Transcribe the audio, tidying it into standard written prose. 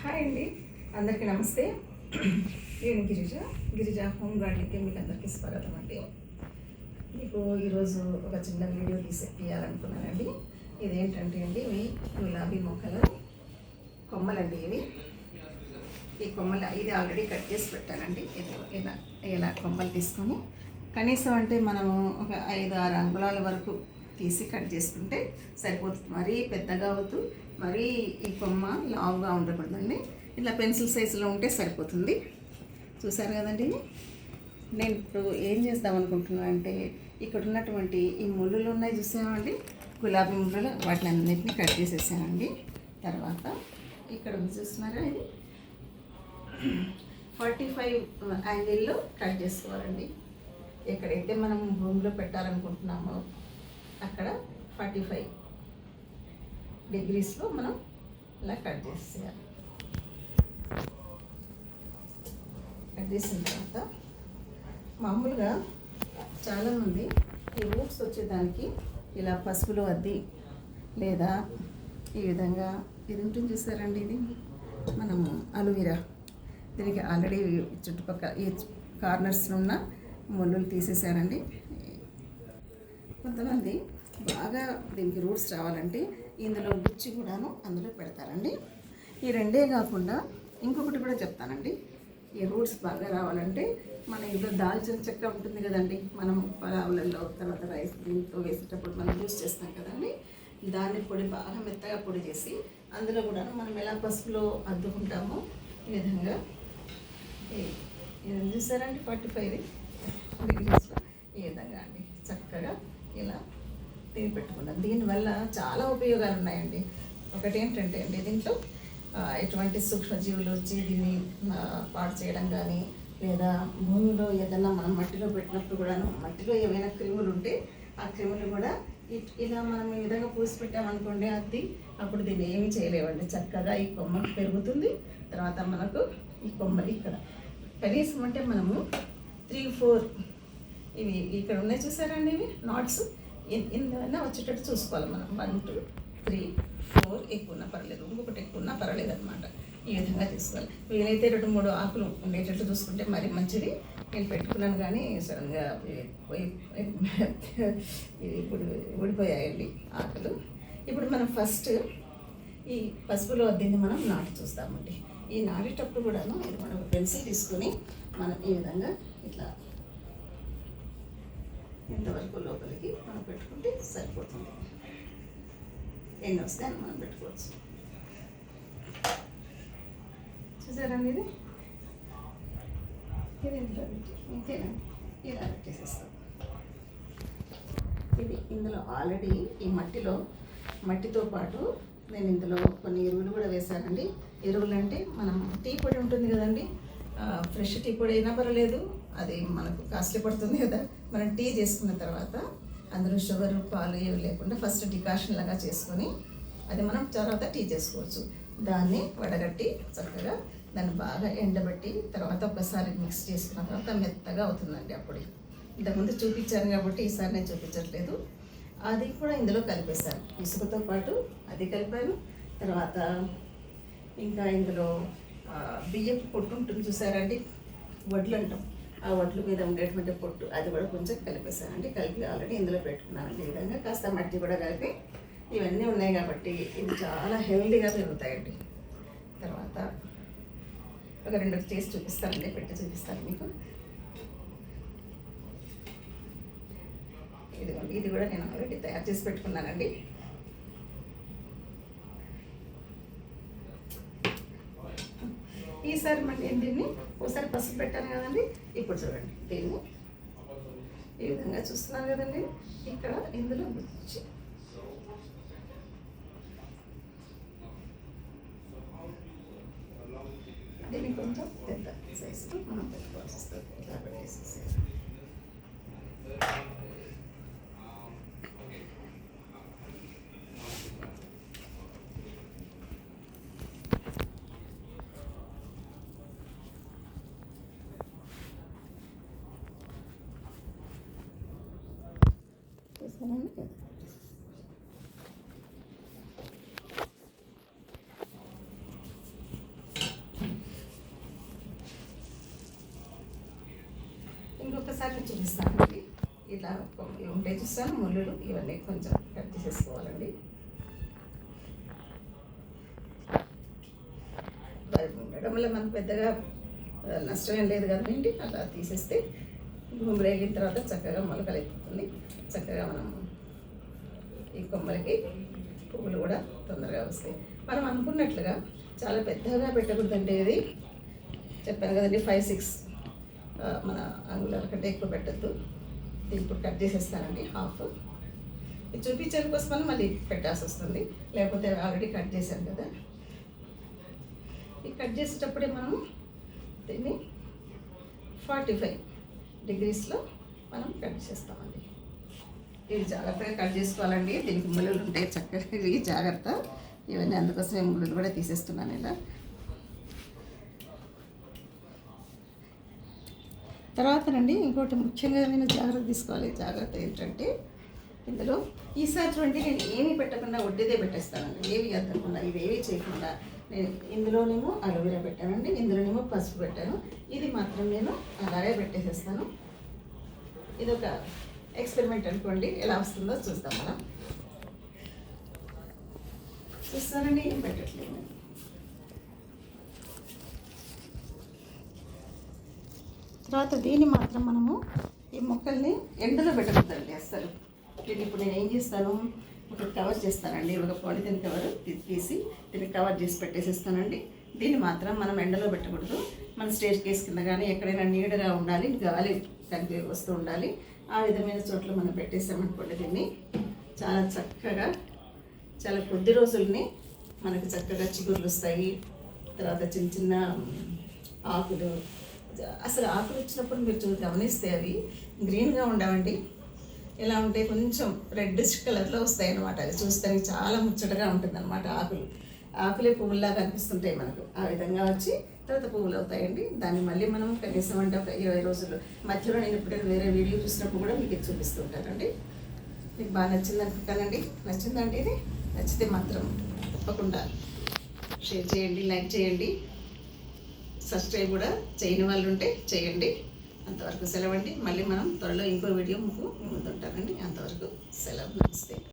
Hi అండి, అందరికీ నమస్తే. నేను గిరిజ హోమ్ గార్డెన్కి మీకు అందరికీ స్వాగతం అండి. మీకు ఈరోజు ఒక చిన్న వీడియో తీయాలనుకున్నానండి. ఇదేంటంటే అండి, ఇవి గులాబీ మొక్కలు కొమ్మలండి. ఈ కొమ్మలు ఇది ఆల్రెడీ కట్ చేసి పెట్టానండి. ఇలా కొమ్మలు తీసుకొని కనీసం అంటే మనము ఒక 5-6 అంగుళాల వరకు తీసి కట్ చేసుకుంటే సరిపోతుంది. మరీ పెద్దగా అవుతూ మరీ ఈ కొమ్మ లావుగా ఉండకూడదండి. ఇలా పెన్సిల్ సైజులో ఉంటే సరిపోతుంది. చూసారు కదండి. నేను ఇప్పుడు ఏం చేద్దాం అనుకుంటున్నాను అంటే, ఇక్కడ ఉన్నటువంటి ఈ ముళ్ళులు ఉన్నాయి చూసామండి, గులాబీ ముళ్ళులు, వాటిని అన్నింటినీ కట్ చేసేసానండి. తర్వాత ఇక్కడ చూస్తున్నారా, ఇది 45 యాంగిల్లో కట్ చేసుకోవాలండి. ఎక్కడైతే మనం భూమిలో పెట్టాలనుకుంటున్నామో అక్కడ 45 డిగ్రీస్లో మనం ఇలా కట్ చేసేయాలి. కట్ చేసిన తర్వాత మామూలుగా చాలామంది ఈ రూట్స్ వచ్చేదానికి ఇలా పసుపులో అద్ది లేదా ఈ విధంగా ఇది ఉంటుంది చూసారండి, ఇది మనము అలోవెరా, దీనికి ఆల్రెడీ చుట్టుపక్కల ఈ కార్నర్స్లో ఉన్న ముళ్ళులు తీసేసారండి. కొంతమంది బాగా దీనికి రూట్స్ రావాలంటే ఇందులో గుచ్చి కూడాను అందులో పెడతారండి. ఈ రెండే కాకుండా ఇంకొకటి కూడా చెప్తానండి. ఈ రూట్స్ బాగా రావాలంటే మన ఇంట్లో దాల్చిన చెక్క ఉంటుంది కదండి, మనం పలావులలో తర్వాత రైస్ దీంతో వేసేటప్పుడు మనం యూస్ చేస్తాం కదండి, దాన్ని పొడి బాగా మెత్తగా పొడి చేసి అందులో కూడా మనం ఎలా పసుపులో అద్దుకుంటామో ఈ విధంగా ఇది చూసారండి 45 డిగ్రీస్లో ఈ విధంగా అండి చక్కగా ఇలా దీన్ని పెట్టుకున్నాం. దీనివల్ల చాలా ఉపయోగాలు ఉన్నాయండి. ఒకటి ఏంటంటే అండి, దీంట్లో ఎటువంటి సూక్ష్మజీవులు వచ్చి దీన్ని పాడు చేయడం కానీ, లేదా భూమిలో ఏదైనా మనం మట్టిలో పెట్టినప్పుడు కూడా మట్టిలో ఏమైనా క్రిములు ఉంటే ఆ క్రిములు కూడా ఇలా మనం ఈ విధంగా పూసి పెట్టామనుకోండి అది అప్పుడు దీన్ని ఏమీ చేయలేవండి. చక్కగా ఈ కొమ్మ పెరుగుతుంది. తర్వాత మనకు ఈ కొమ్మలు ఇక్కడ కనీసం అంటే మనము 3-4 ఇవి ఇక్కడ ఉన్నాయి చూసారండి, ఇవి నాట్స్ ఇందువల్ల వచ్చేటట్టు చూసుకోవాలి మనం. 1-2-3-4 ఎక్కువ ఉన్నా పర్లేదు, ఇంకొకటి ఎక్కువ ఉన్నా పర్వాలేదు అనమాట. ఈ విధంగా తీసుకోవాలి. వీలైతే 2-3 ఆకులు ఉండేటట్టు చూసుకుంటే మరి మంచిది. నేను పెట్టుకున్నాను కానీ సడన్గా ఇప్పుడు ఊడిపోయాయండి ఆకులు. ఇప్పుడు మనం ఫస్ట్ ఈ పసుపులో దీన్ని మనం నాటి చూస్తామండి. ఈ నాటేటప్పుడు కూడాను ఇది మనం పెన్సిల్ తీసుకొని మనం ఈ విధంగా ఇట్లా ఇంతవరకు లోపలికి మనం పెట్టుకుంటే సరిపోతుంది. ఎన్ని వస్తే అని మనం పెట్టుకోవచ్చు. చూసారండి, ఇది ఇందులో పెట్టి ఇంతేనండి ఇలా పెట్టేసేస్తాం. ఇది ఇందులో ఆల్రెడీ ఈ మట్టితో పాటు నేను ఇందులో కొన్ని ఎరువులు కూడా వేశానండి. ఎరువులు అంటే మనం టీ పొడి ఉంటుంది కదండి, ఫ్రెష్ టీ పొడి అయినా పర్వాలేదు, అది మనకు కాస్ట్లీ పడుతుంది కదా. మనం టీ చేసుకున్న తర్వాత అందులో షుగర్ పాలు ఏవి లేకుండా ఫస్ట్ డికాషన్ లాగా చేసుకొని అది మనం తర్వాత టీ చేసుకోవచ్చు. దాన్ని వడగట్టి చక్కగా దాన్ని బాగా ఎండబెట్టి తర్వాత ఒకసారి మిక్స్ చేసుకున్న తర్వాత మెత్తగా అవుతుందండి. అప్పుడు ఇంతకుముందు చూపించాను కాబట్టి ఈసారి నేను చూపించట్లేదు. అది కూడా ఇందులో కలిపేశాను, ఇసుకతో పాటు అది కలిపాను. తర్వాత ఇంకా ఇందులో బియ్యపు పొట్టు ఉంటుంది చూసారండి, వడ్లు అంటాం, ఆ వడ్ల మీద ఉండేటువంటి పొట్టు అది కూడా కొంచెం కలిపేసానండి. కలిపి ఆల్రెడీ ఇందులో పెట్టుకున్నానండి. ఈ విధంగా కాస్త మట్టి కూడా కలిపి ఇవన్నీ ఉన్నాయి కాబట్టి ఇది చాలా హెల్దీగా పెరుగుతాయండి. తర్వాత ఒక 2 చేసి చూపిస్తానండి, పెట్టి చూపిస్తాను మీకు. ఇదిగోండి, ఇది కూడా నేను ఆల్రెడీ తయారు చేసి పెట్టుకున్నానండి. ఈసారి మళ్ళీ నేను దీన్ని ఒకసారి పసుపు పెట్టాను కదండి. ఇప్పుడు చూడండి, దీన్ని ఈ విధంగా చూస్తున్నాను కదండి, ఇక్కడ ఇందులో గుచ్చి దీన్ని కొంచెం పెద్ద సైజుతో మనం పెట్టుకోవాల్సి వస్తుంది. ఇలా పెట్టేసేసి చేస్తానండి కదా. ముళ్ళని చూపిస్తానండి. ఇట్లా ఉంటాయి చూస్తాను ముళ్ళులు, ఇవన్నీ కొంచెం కట్ చేసేసుకోవాలండి. ఉండడం వల్ల మనకు పెద్దగా నష్టం ఏం లేదు కదండి. అలా తీసేస్తే భూమి రేగిన తర్వాత చక్కగా మొలకలు ఎత్తుతుంది. చక్కగా మనం ఈ కొమ్మలకి పువ్వులు కూడా తొందరగా వస్తాయి. మనం అనుకున్నట్లుగా చాలా పెద్దగా పెట్టకూడదండి. ఇది చెప్పాను కదండి, 5-6 మన అంగుళాల కంటే ఎక్కువ పెట్టద్దు. దీన్ని ఇప్పుడు కట్ చేసేస్తానండి హాఫ్. ఇది చూపించడం కోసం మళ్ళీ పెట్టాల్సి వస్తుంది, లేకపోతే ఆల్రెడీ కట్ చేశాను కదా. ఈ కట్ చేసేటప్పుడే మనము దీన్ని 45 డిగ్రీస్లో మనం కట్ చేస్తామండి. ఇది జాగ్రత్తగా కట్ చేసుకోవాలండి. దీనికి ముళ్ళులు ఉంటాయి చక్కగా, ఇవి జాగ్రత్త. ఇవన్నీ అందుకోసమే ముళ్ళులు కూడా తీసేస్తున్నాను ఇలా. తర్వాతనండి ఇంకోటి ముఖ్యంగా నేను జాగ్రత్త తీసుకోవాలి. జాగ్రత్త ఏంటంటే ఇందులో ఈసారి చూడండి, నేను ఏమీ పెట్టకుండా వడ్డీదే పెట్టేస్తానండి. ఏవి అద్దకుండా, ఇవేవి చేయకుండా. నేను ఇందులోనేమో అలోవెరా పెట్టానండి, ఇందులోనేమో పసుపు పెట్టాను. ఇది మాత్రం నేను అలాగే పెట్టేసేస్తాను. ఇది ఒక ఎక్స్పెరిమెంట్ అనుకోండి, ఎలా వస్తుందో చూద్దాం మనం. చూస్తానండి, ఏం పెట్టట్లేదు. తర్వాత దీన్ని మాత్రం మనము ఈ మొక్కల్ని ఎండలో పెట్టకూడదండి అస్సలు. దీన్ని ఇప్పుడు నేను ఏం చేస్తాను, ఒక కవర్ చేస్తానండి. ఒక పాలిథిన్ కవర్ తీసి దీన్ని కవర్ చేసి పెట్టేసేస్తానండి. దీన్ని మాత్రం మనం ఎండలో పెట్టకూడదు. మన స్టేజ్ కేస్ కింద కానీ ఎక్కడైనా నీడగా ఉండాలి, గాలి కలిపి వస్తూ ఉండాలి. ఆ విధమైన చోట్ల మనం పెట్టేసామనుకోండి, దీన్ని చాలా చక్కగా చాలా కొద్ది రోజుల్ని మనకి చక్కగా చిగుర్లు వస్తాయి. తర్వాత చిన్న చిన్న ఆకులు, అసలు ఆకులు వచ్చినప్పుడు మీరు గమనిస్తే అవి గ్రీన్గా ఉండవండి. ఎలా ఉంటాయి, కొంచెం రెడ్డిష్ కలర్లో వస్తాయి అన్నమాట. అవి చూస్తానికి చాలా ముచ్చటగా ఉంటుంది అనమాట. ఆకులే పువ్వుల్లాగా కనిపిస్తుంటాయి మనకు. ఆ విధంగా వచ్చి తర్వాత పువ్వులు అవుతాయండి. దాన్ని మళ్ళీ మనం కనీసం అంటే ఒక 20 రోజులు మధ్యలో నేను ఎప్పుడైనా వేరే వీడియో చూసినప్పుడు కూడా మీకు ఇది చూపిస్తూ ఉంటానండి. మీకు బాగా నచ్చింది అనుకుంటానండి. నచ్చిందండి ఇది? నచ్చితే మాత్రం తప్పకుండా షేర్ చేయండి, లైక్ చేయండి, సబ్స్క్రైబ్ కూడా చేయని వాళ్ళు ఉంటే చేయండి. అంతవరకు సెలవండి. మళ్ళీ మనం త్వరలో ఇంకో వీడియో ముందుంటానండి. అంతవరకు సెలవు, నమస్తే.